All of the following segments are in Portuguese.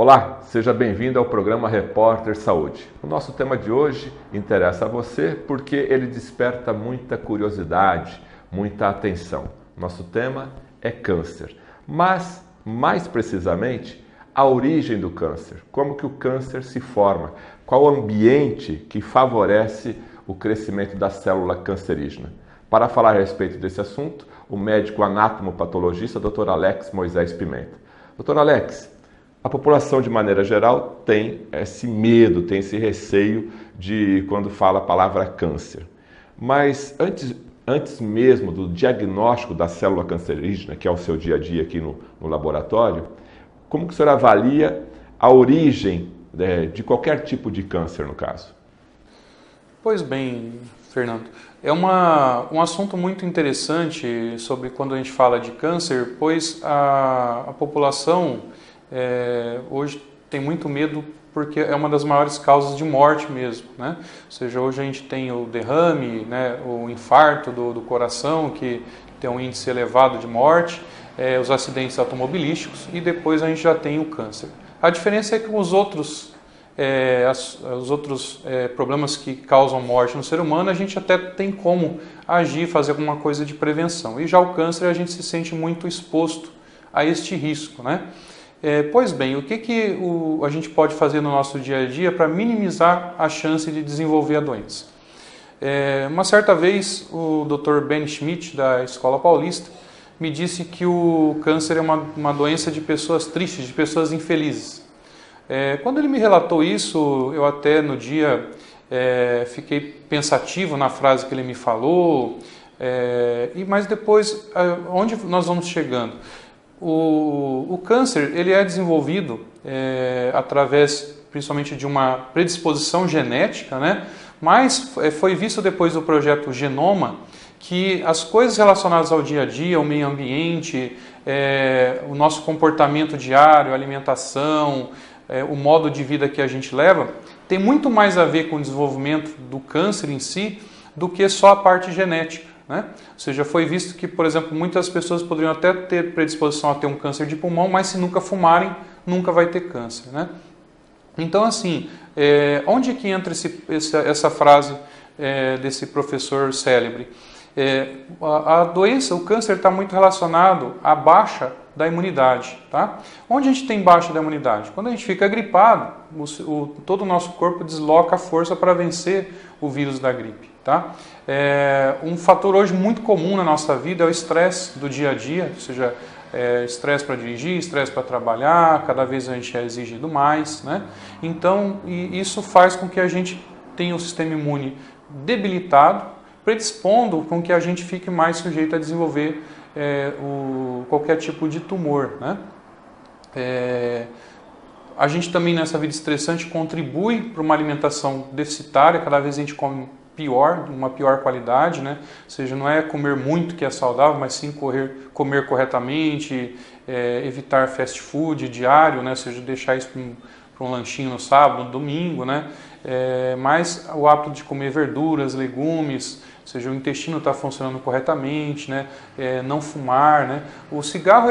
Olá, seja bem-vindo ao programa Repórter Saúde. O nosso tema de hoje interessa a você porque ele desperta muita curiosidade, muita atenção. Nosso tema é câncer, mas mais precisamente a origem do câncer, como que o câncer se forma, qual o ambiente que favorece o crescimento da célula cancerígena. Para falar a respeito desse assunto, o médico anatomopatologista Dr. Alex Moisés Pimenta. Dr. Alex, a população, de maneira geral, tem esse medo, tem esse receio de quando fala a palavra câncer. Mas antes mesmo do diagnóstico da célula cancerígena, que é o seu dia a dia aqui no laboratório, como que o senhor avalia a origem de qualquer tipo de câncer, no caso? Pois bem, Fernando, é um assunto muito interessante sobre quando a gente fala de câncer, pois a população hoje tem muito medo porque é uma das maiores causas de morte mesmo, né? Ou seja, hoje a gente tem o derrame, né, o infarto do coração, que tem um índice elevado de morte, os acidentes automobilísticos e depois a gente já tem o câncer. A diferença é que os outros problemas que causam morte no ser humano, a gente até tem como agir, fazer alguma coisa de prevenção. E já o câncer, a gente se sente muito exposto a este risco, né? Pois bem, o que a gente pode fazer no nosso dia a dia para minimizar a chance de desenvolver a doença? Uma certa vez, o Dr. Ben Schmidt, da Escola Paulista, me disse que o câncer é uma doença de pessoas tristes, de pessoas infelizes. Quando ele me relatou isso, eu até no dia fiquei pensativo na frase que ele me falou, mas depois, onde nós vamos chegando? O câncer ele é desenvolvido através principalmente de uma predisposição genética, né? Mas foi visto depois do projeto Genoma que as coisas relacionadas ao dia a dia, ao meio ambiente, o nosso comportamento diário, a alimentação, o modo de vida que a gente leva, tem muito mais a ver com o desenvolvimento do câncer em si do que só a parte genética, né? Ou seja, foi visto que, por exemplo, muitas pessoas poderiam até ter predisposição a ter um câncer de pulmão, mas se nunca fumarem, nunca vai ter câncer, né? Então, assim, onde que entra essa frase desse professor célebre? A doença, o câncer está muito relacionado à baixa da imunidade, tá? Onde a gente tem baixa da imunidade? Quando a gente fica gripado, todo o nosso corpo desloca a força para vencer o vírus da gripe, tá? Um fator hoje muito comum na nossa vida é o estresse do dia a dia, ou seja, estresse para dirigir, estresse para trabalhar, cada vez a gente é exigido mais, né? Então, isso faz com que a gente tenha o sistema imune debilitado, predispondo com que a gente fique mais sujeito a desenvolver qualquer tipo de tumor, né? A gente também nessa vida estressante contribui para uma alimentação deficitária, cada vez a gente come pior, uma pior qualidade, né? Ou seja, não é comer muito que é saudável, mas sim comer corretamente, evitar fast food diário, né? Ou seja, deixar isso para um lanchinho no sábado, no domingo, né? Mas o hábito de comer verduras, legumes, ou seja, o intestino está funcionando corretamente, né? Não fumar, né? O cigarro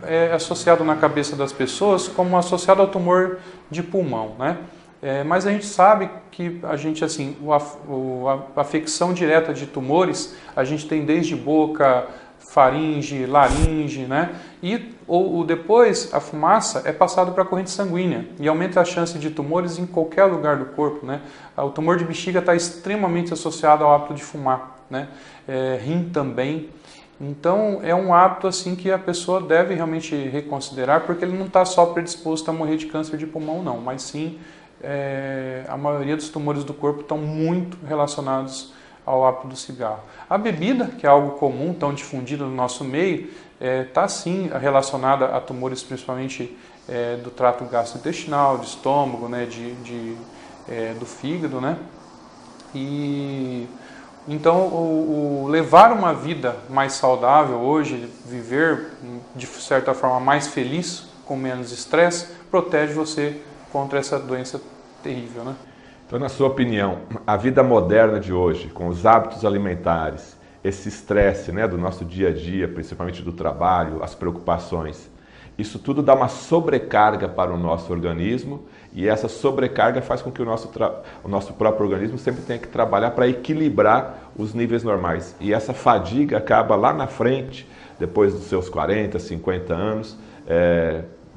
é associado na cabeça das pessoas como associado ao tumor de pulmão, né? Mas a gente sabe que assim, a afecção direta de tumores, a gente tem desde boca, faringe, laringe, né? E depois a fumaça é passada para a corrente sanguínea e aumenta a chance de tumores em qualquer lugar do corpo, né? O tumor de bexiga está extremamente associado ao hábito de fumar, né? Rim também. Então é um hábito assim que a pessoa deve realmente reconsiderar, porque ele não está só predisposto a morrer de câncer de pulmão, não, mas sim a maioria dos tumores do corpo estão muito relacionados ao hábito do cigarro. A bebida, que é algo comum, tão difundido no nosso meio, está sim relacionada a tumores principalmente do trato gastrointestinal, do estômago, né, do fígado, né? E então levar uma vida mais saudável hoje, viver de certa forma mais feliz, com menos estresse, protege você contra essa doença terrível, né? Então, na sua opinião, a vida moderna de hoje, com os hábitos alimentares, esse estresse, né, do nosso dia a dia, principalmente do trabalho, as preocupações, Isso tudo dá uma sobrecarga para o nosso organismo e essa sobrecarga faz com que o nosso próprio organismo sempre tenha que trabalhar para equilibrar os níveis normais. E essa fadiga acaba lá na frente, depois dos seus 40, 50 anos,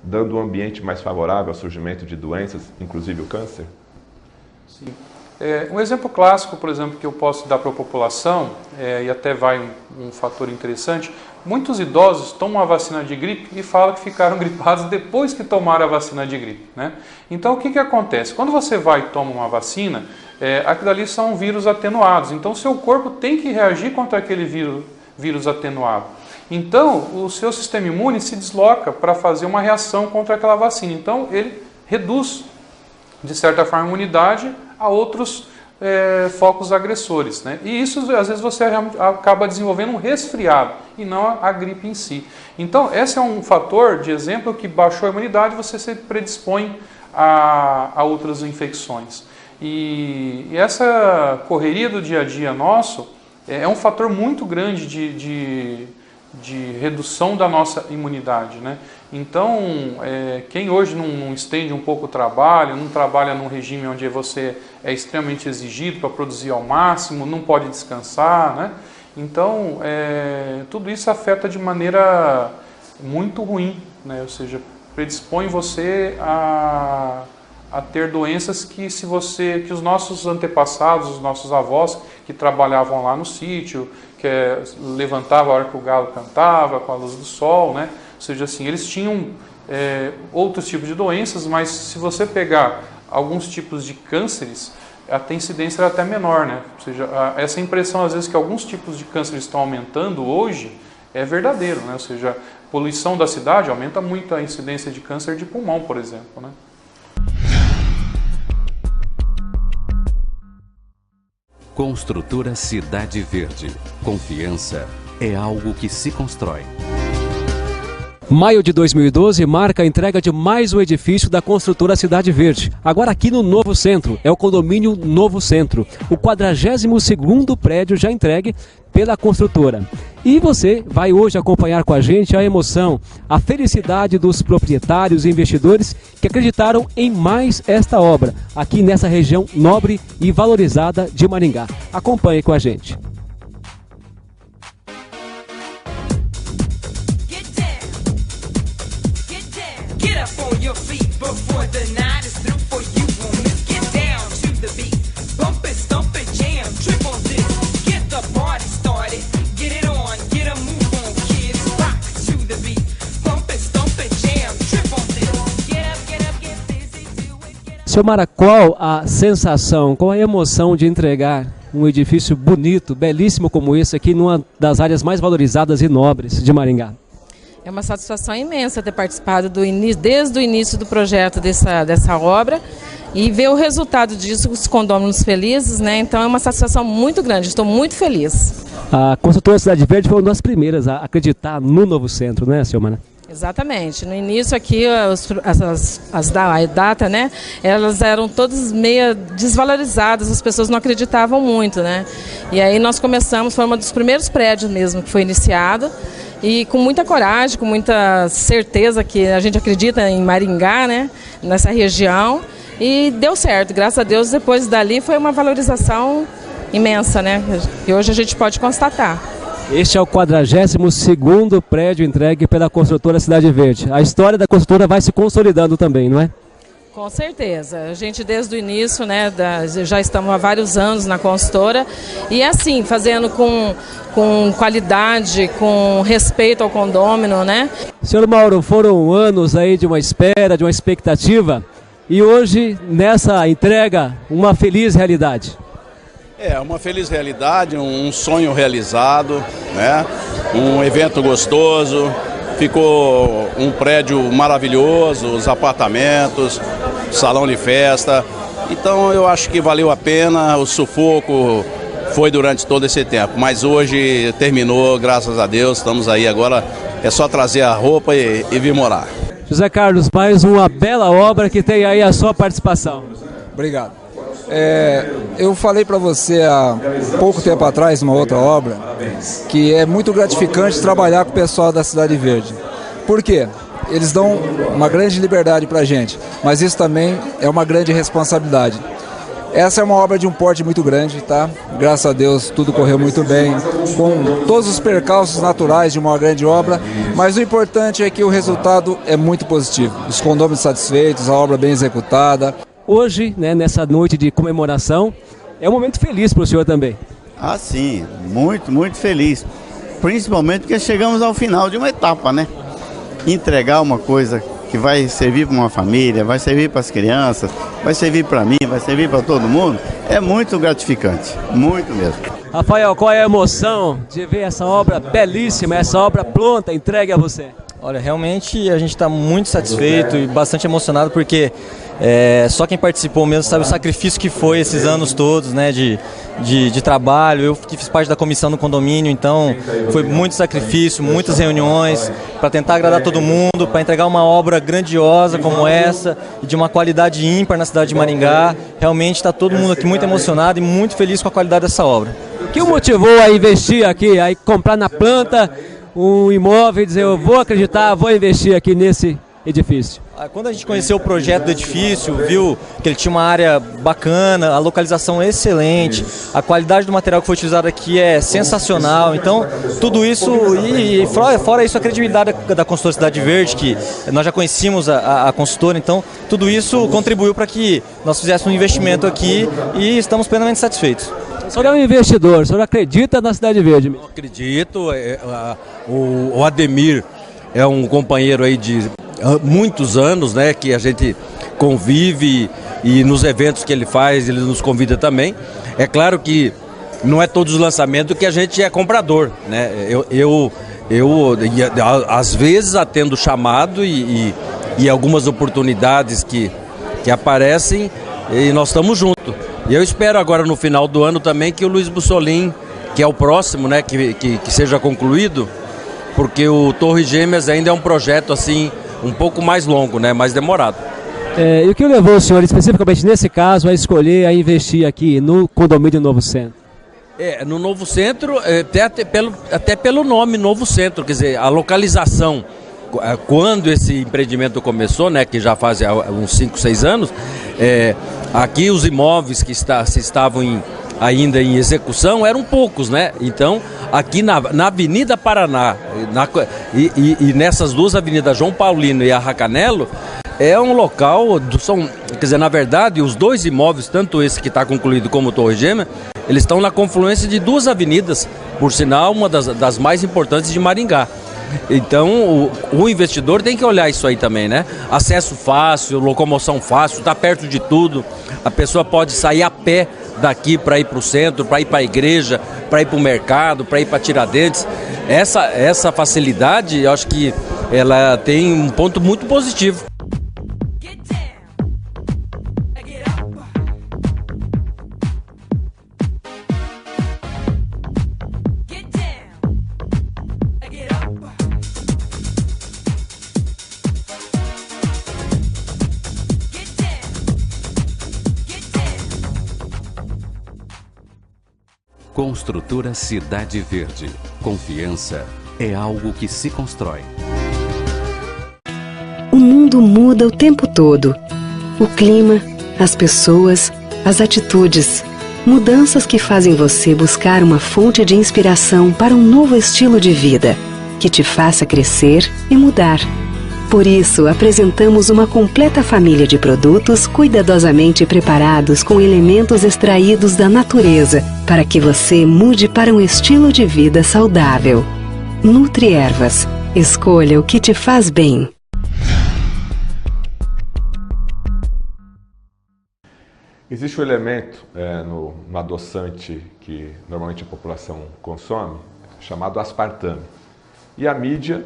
dando um ambiente mais favorável ao surgimento de doenças, inclusive o câncer? Sim. Um exemplo clássico, por exemplo, que eu posso dar para a população, e até vai um fator interessante, muitos idosos tomam a vacina de gripe e falam que ficaram gripados depois que tomaram a vacina de gripe, né? Então o que acontece? Quando você vai e toma uma vacina, aquilo ali são vírus atenuados, então o seu corpo tem que reagir contra aquele vírus atenuado. Então o seu sistema imune se desloca para fazer uma reação contra aquela vacina, então ele reduz, de certa forma, a imunidade a outros focos agressores, né? E isso, às vezes, você acaba desenvolvendo um resfriado e não a gripe em si. Então, esse é um fator de exemplo que baixou a imunidade, você se predispõe a outras infecções. E essa correria do dia a dia nosso é um fator muito grande de redução da nossa imunidade, né? Então, quem hoje não estende um pouco o trabalho, não trabalha num regime onde você é extremamente exigido para produzir ao máximo, não pode descansar, né? Então, tudo isso afeta de maneira muito ruim, né? Ou seja, predispõe você a ter doenças que que os nossos antepassados, os nossos avós que trabalhavam lá no sítio, que levantavam a hora que o galo cantava, com a luz do sol, né? Ou seja, assim, eles tinham outros tipos de doenças, mas se você pegar alguns tipos de cânceres, a incidência era até menor, né? Ou seja, essa impressão às vezes que alguns tipos de câncer estão aumentando hoje é verdadeiro, né? Ou seja, a poluição da cidade aumenta muito a incidência de câncer de pulmão, por exemplo, né? Construtora Cidade Verde. Confiança é algo que se constrói. Maio de 2012 marca a entrega de mais um edifício da construtora Cidade Verde. Agora aqui no Novo Centro, é o condomínio Novo Centro, o 42º prédio já entregue pela construtora. E você vai hoje acompanhar com a gente a emoção, a felicidade dos proprietários e investidores que acreditaram em mais esta obra, aqui nessa região nobre e valorizada de Maringá. Acompanhe com a gente. Seu Mara, qual a sensação, qual a emoção de entregar um edifício bonito, belíssimo como esse aqui, numa das áreas mais valorizadas e nobres de Maringá? É uma satisfação imensa ter participado desde o início do projeto dessa obra e ver o resultado disso, os condôminos felizes, né? Então é uma satisfação muito grande, estou muito feliz. A construtora Cidade Verde foi uma das primeiras a acreditar no Novo Centro, né, senhor Mara? Exatamente. No início aqui, a data, né, elas eram todas meio desvalorizadas, as pessoas não acreditavam muito, né? E aí nós começamos, foi um dos primeiros prédios mesmo que foi iniciado, e com muita coragem, com muita certeza que a gente acredita em Maringá, né, nessa região, e deu certo, graças a Deus. Depois dali foi uma valorização imensa, né, que hoje a gente pode constatar. Este é o 42º prédio entregue pela construtora Cidade Verde. A história da construtora vai se consolidando também, não é? Com certeza. A gente desde o início, né, já estamos há vários anos na consultora e assim, fazendo com qualidade, com respeito ao condômino, né? Senhor Mauro, foram anos aí de uma espera, de uma expectativa e hoje, nessa entrega, uma feliz realidade. É uma feliz realidade, um sonho realizado, né? Um evento gostoso, ficou um prédio maravilhoso, os apartamentos, salão de festa. Então eu acho que valeu a pena, o sufoco foi durante todo esse tempo, mas hoje terminou, graças a Deus, estamos aí agora, é só trazer a roupa e vir morar. José Carlos, mais uma bela obra que tem aí a sua participação. Obrigado. Eu falei para você há pouco tempo atrás, numa outra obra, que é muito gratificante trabalhar com o pessoal da Cidade Verde. Por quê? eles dão uma grande liberdade para a gente, mas isso também é uma grande responsabilidade. Essa é uma obra de um porte muito grande, tá? Graças a Deus tudo correu muito bem, com todos os percalços naturais de uma grande obra, mas o importante é que o resultado é muito positivo. Os condôminos satisfeitos, a obra bem executada. Hoje, né, nessa noite de comemoração, é um momento feliz para o senhor também. Ah, sim, muito, muito feliz. Principalmente porque chegamos ao final de uma etapa, né? Entregar uma coisa que vai servir para uma família, vai servir para as crianças, vai servir para mim, vai servir para todo mundo, é muito gratificante, muito mesmo. Rafael, qual é a emoção de ver essa obra belíssima, essa obra pronta, entregue a você? Olha, realmente a gente está muito satisfeito e bastante emocionado porque só quem participou mesmo sabe o sacrifício que foi esses anos todos, né, de trabalho. Eu que fiz parte da comissão do condomínio, então foi muito sacrifício, muitas reuniões para tentar agradar todo mundo, para entregar uma obra grandiosa como essa e de uma qualidade ímpar na cidade de Maringá. Realmente está todo mundo aqui muito emocionado e muito feliz com a qualidade dessa obra. O que o motivou a investir aqui, a comprar na planta um imóvel e dizer, eu vou acreditar, vou investir aqui nesse edifício? Quando a gente conheceu o projeto do edifício, viu que ele tinha uma área bacana, a localização é excelente, a qualidade do material que foi utilizado aqui é sensacional, então tudo isso, e fora isso a credibilidade da consultora Cidade Verde, que nós já conhecíamos a consultora, então tudo isso contribuiu para que nós fizéssemos um investimento aqui e estamos plenamente satisfeitos. O senhor é um investidor, o senhor acredita na Cidade Verde? Eu acredito, o Ademir é um companheiro aí de muitos anos, né, que a gente convive e nos eventos que ele faz, ele nos convida também. É claro que não é todos os lançamentos que a gente é comprador, né? Eu às vezes atendo chamado e algumas oportunidades que aparecem e nós estamos juntos. E eu espero agora no final do ano também que o Luiz Bussolin, que é o próximo, né, que seja concluído, porque o Torre Gêmeas ainda é um projeto assim um pouco mais longo, né, mais demorado. E o que levou o senhor, especificamente nesse caso, a escolher, a investir aqui no condomínio Novo Centro? No Novo Centro, até pelo nome Novo Centro, quer dizer, a localização, quando esse empreendimento começou, né, que já faz uns 5, 6 anos, aqui os imóveis que estavam ainda em execução eram poucos, né? Então, aqui na Avenida Paraná e nessas duas avenidas, João Paulino e Arracanelo, é um local, quer dizer, na verdade, os dois imóveis, tanto esse que está concluído como o Torre Gêmea, eles estão na confluência de duas avenidas, por sinal, uma das mais importantes de Maringá. Então, o investidor tem que olhar isso aí também, né? Acesso fácil, locomoção fácil, está perto de tudo. A pessoa pode sair a pé daqui para ir para o centro, para ir para a igreja, para ir para o mercado, para ir para Tiradentes. Essa facilidade, eu acho que ela tem um ponto muito positivo. Construtora Cidade Verde. Confiança é algo que se constrói. O mundo muda o tempo todo. O clima, as pessoas, as atitudes. Mudanças que fazem você buscar uma fonte de inspiração para um novo estilo de vida, que te faça crescer e mudar. Por isso, apresentamos uma completa família de produtos cuidadosamente preparados com elementos extraídos da natureza, para que você mude para um estilo de vida saudável. Nutriervas. Escolha o que te faz bem. Existe um elemento no adoçante que normalmente a população consome, chamado aspartame. E a mídia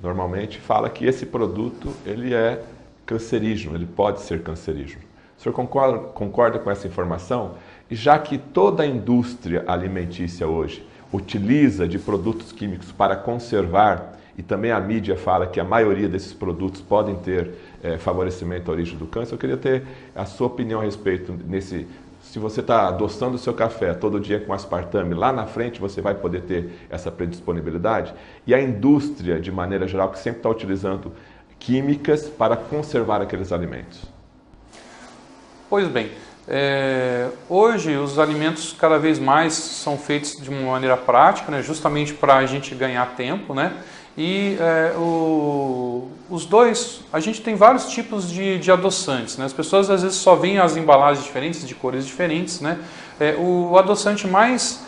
normalmente fala que esse produto ele é cancerígeno, ele pode ser cancerígeno. O senhor concorda com essa informação? E já que toda a indústria alimentícia hoje utiliza de produtos químicos para conservar, e também a mídia fala que a maioria desses produtos podem ter favorecimento à origem do câncer, eu queria ter a sua opinião a respeito nesse... Se você está adoçando o seu café todo dia com aspartame, lá na frente você vai poder ter essa predisponibilidade. E a indústria, de maneira geral, que sempre está utilizando químicas para conservar aqueles alimentos? Pois bem, hoje os alimentos cada vez mais são feitos de uma maneira prática, né, justamente para a gente ganhar tempo, né? E os dois, a gente tem vários tipos de adoçantes, né? As pessoas às vezes só veem as embalagens diferentes, de cores diferentes, né? O adoçante mais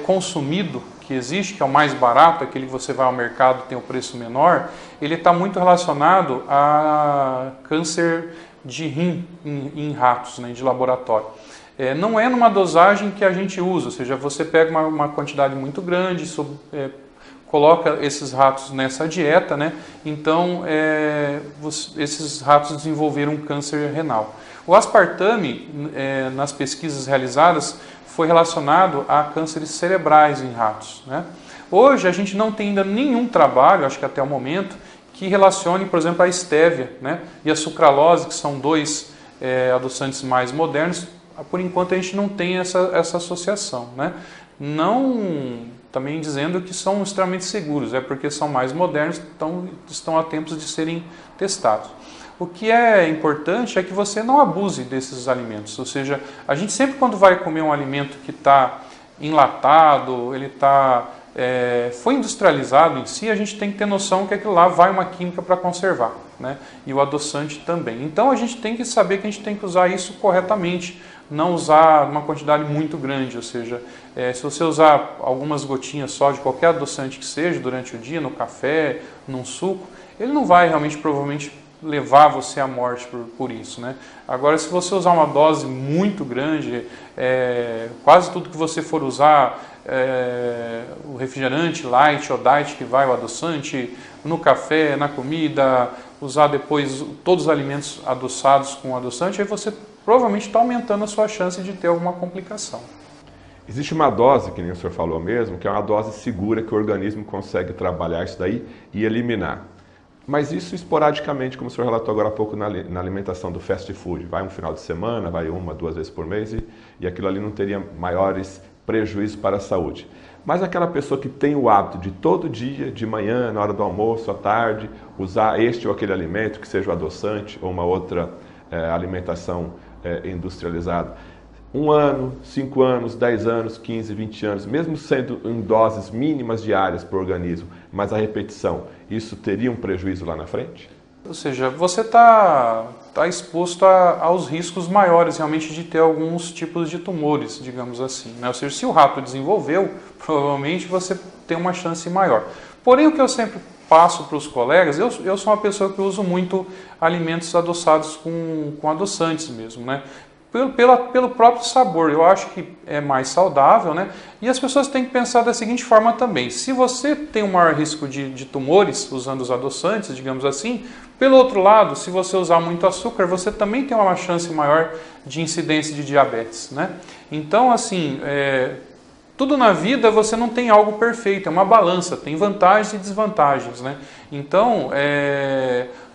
consumido que existe, que é o mais barato, aquele que você vai ao mercado tem o preço menor, ele está muito relacionado a câncer de rim em ratos, né, de laboratório. Não é numa dosagem que a gente usa, ou seja, você pega uma quantidade muito grande, coloca esses ratos nessa dieta, né? Então esses ratos desenvolveram um câncer renal. O aspartame, nas pesquisas realizadas, foi relacionado a cânceres cerebrais em ratos, né? Hoje a gente não tem ainda nenhum trabalho, acho que até o momento, que relacione, por exemplo, a estévia, né, e a sucralose, que são dois adoçantes mais modernos. Por enquanto a gente não tem essa associação, né? Não também dizendo que são extremamente seguros, porque são mais modernos, então estão a tempos de serem testados. O que é importante é que você não abuse desses alimentos, ou seja, a gente sempre quando vai comer um alimento que está enlatado, ele foi industrializado em si, a gente tem que ter noção que aquilo lá vai uma química para conservar, né? E o adoçante também. Então a gente tem que saber que a gente tem que usar isso corretamente, não usar uma quantidade muito grande, ou seja, se você usar algumas gotinhas só de qualquer adoçante que seja durante o dia, no café, num suco, ele não vai realmente provavelmente levar você à morte por isso, né? Agora, se você usar uma dose muito grande, quase tudo que você for usar, o refrigerante light ou diet que vai, o adoçante, no café, na comida, usar depois todos os alimentos adoçados com adoçante, aí você provavelmente está aumentando a sua chance de ter alguma complicação. Existe uma dose, que nem o senhor falou mesmo, que é uma dose segura que o organismo consegue trabalhar isso daí e eliminar. Mas isso esporadicamente, como o senhor relatou agora há pouco na alimentação do fast food. Vai um final de semana, vai 1, 2 vezes por mês e aquilo ali não teria maiores prejuízos para a saúde. Mas aquela pessoa que tem o hábito de todo dia, de manhã, na hora do almoço, à tarde, usar este ou aquele alimento, que seja o adoçante ou uma outra alimentação industrializada, 1 ano, 5 anos, 10 anos, 15, 20 anos, mesmo sendo em doses mínimas diárias para o organismo, mas a repetição, isso teria um prejuízo lá na frente? Ou seja, você está exposto aos riscos maiores realmente de ter alguns tipos de tumores, digamos assim, né? Ou seja, se o rato desenvolveu, provavelmente você tem uma chance maior. Porém, o que eu sempre passo para os colegas, eu sou uma pessoa que uso muito alimentos adoçados com adoçantes mesmo, né? Pelo próprio sabor, eu acho que é mais saudável, né? E as pessoas têm que pensar da seguinte forma também: se você tem um maior risco de tumores usando os adoçantes, digamos assim, pelo outro lado, se você usar muito açúcar, você também tem uma chance maior de incidência de diabetes, né? Então, assim, tudo na vida você não tem algo perfeito, é uma balança, tem vantagens e desvantagens, né? Então,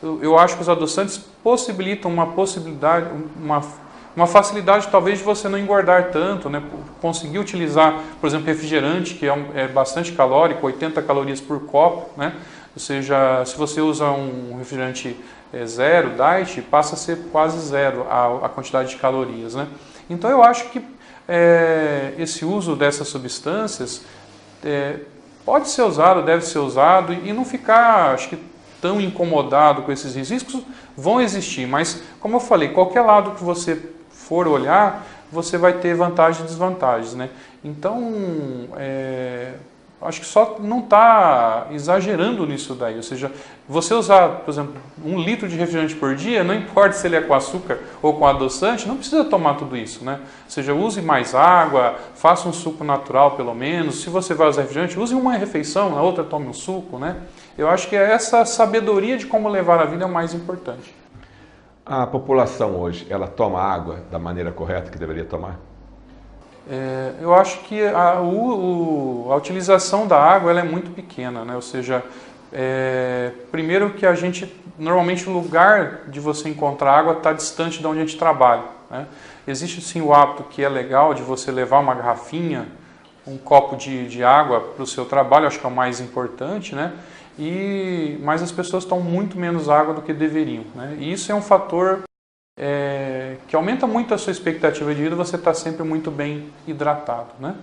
eu acho que os adoçantes possibilitam uma facilidade talvez de você não engordar tanto, né? Conseguir utilizar, por exemplo, refrigerante, que é bastante calórico, 80 calorias por copo, né? Ou seja, se você usa um refrigerante zero, diet, passa a ser quase zero a quantidade de calorias, né? Então eu acho que esse uso dessas substâncias pode ser usado, deve ser usado e não ficar, acho que, tão incomodado com esses riscos. Vão existir, mas como eu falei, qualquer lado que você for olhar, você vai ter vantagens e desvantagens, né? Então, acho que só não está exagerando nisso daí. Ou seja, você usar, por exemplo, 1 litro de refrigerante por dia, não importa se ele é com açúcar ou com adoçante, não precisa tomar tudo isso, né? Ou seja, use mais água, faça um suco natural pelo menos. Se você vai usar refrigerante, use uma refeição, na outra tome um suco, né? Eu acho que essa sabedoria de como levar a vida é o mais importante. A população hoje, ela toma água da maneira correta que deveria tomar? Eu acho que a utilização da água ela é muito pequena, né? Ou seja, primeiro que normalmente o lugar de você encontrar água está distante de onde a gente trabalha, né? Existe sim o hábito que é legal de você levar uma garrafinha um copo de água para o seu trabalho, acho que é o mais importante, né? Mas as pessoas tomam muito menos água do que deveriam, né? E isso é um fator que aumenta muito a sua expectativa de vida, você está sempre muito bem hidratado, né?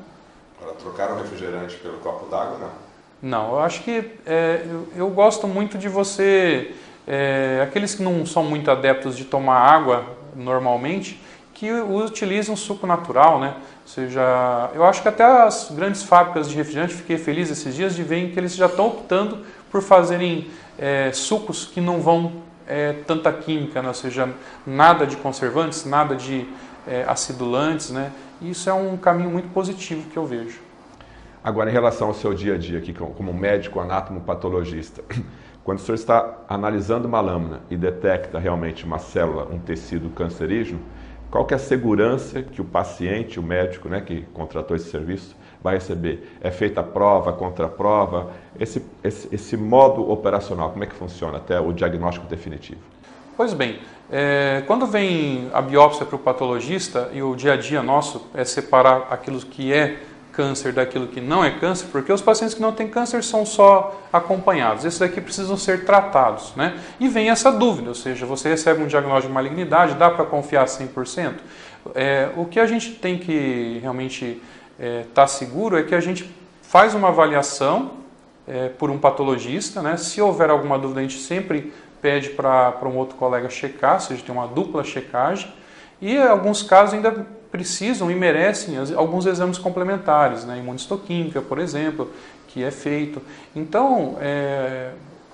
Agora, trocar o refrigerante pelo copo d'água, não? Não, eu acho que eu gosto muito de você, aqueles que não são muito adeptos de tomar água normalmente, que utilizem um suco natural, né? Ou seja, eu acho que até as grandes fábricas de refrigerante, fiquei feliz esses dias de ver que eles já estão optando por fazerem sucos que não vão tanta química, né? Ou seja, nada de conservantes, nada de acidulantes, né? E isso é um caminho muito positivo que eu vejo. Agora, em relação ao seu dia a dia aqui, como médico anatomopatologista, quando o senhor está analisando uma lâmina e detecta realmente uma célula, um tecido cancerígeno, qual que é a segurança que o paciente, o médico, né, que contratou esse serviço, vai receber? É feita a prova, contraprova? Esse modo operacional, como é que funciona até o diagnóstico definitivo? Pois bem, quando vem a biópsia para o patologista, e o dia a dia nosso é separar aquilo que é câncer daquilo que não é câncer, porque os pacientes que não têm câncer são só acompanhados, esses daqui precisam ser tratados, né? E vem essa dúvida, ou seja, você recebe um diagnóstico de malignidade, dá para confiar 100%? O que a gente tem que realmente estar seguro é que a gente faz uma avaliação por um patologista, né? Se houver alguma dúvida, a gente sempre pede para um outro colega checar, ou seja, tem uma dupla checagem, e em alguns casos ainda precisam e merecem alguns exames complementares, né? Imunistoquímica, por exemplo, que é feito. Então,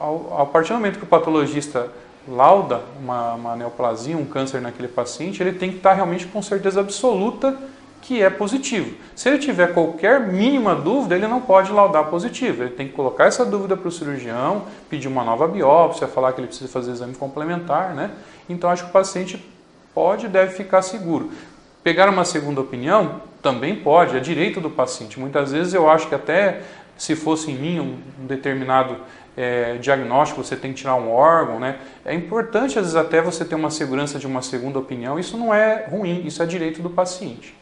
a partir do momento que o patologista lauda uma neoplasia, um câncer naquele paciente, ele tem que estar realmente com certeza absoluta que é positivo. Se ele tiver qualquer mínima dúvida, ele não pode laudar positivo. Ele tem que colocar essa dúvida para o cirurgião, pedir uma nova biópsia, falar que ele precisa fazer exame complementar, né? Então, acho que o paciente pode e deve ficar seguro. Pegar uma segunda opinião também pode, é direito do paciente. Muitas vezes eu acho que até se fosse em mim um determinado diagnóstico, você tem que tirar um órgão, né? É importante, às vezes, até você ter uma segurança de uma segunda opinião. Isso não é ruim, isso é direito do paciente.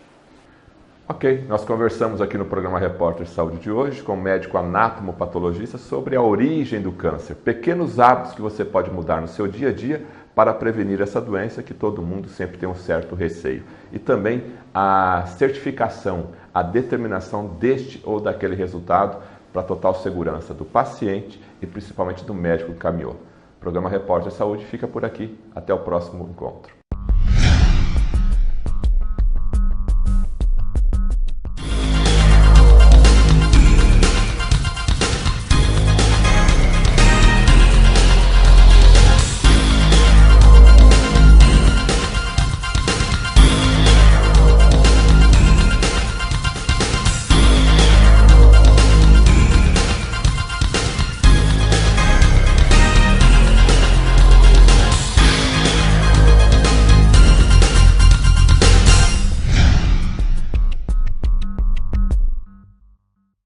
Ok, nós conversamos aqui no programa Repórter Saúde de hoje com o médico anatomopatologista sobre a origem do câncer, pequenos hábitos que você pode mudar no seu dia a dia para prevenir essa doença que todo mundo sempre tem um certo receio. E também a certificação, a determinação deste ou daquele resultado para total segurança do paciente e principalmente do médico que caminhou. O programa Repórter Saúde fica por aqui. Até o próximo encontro.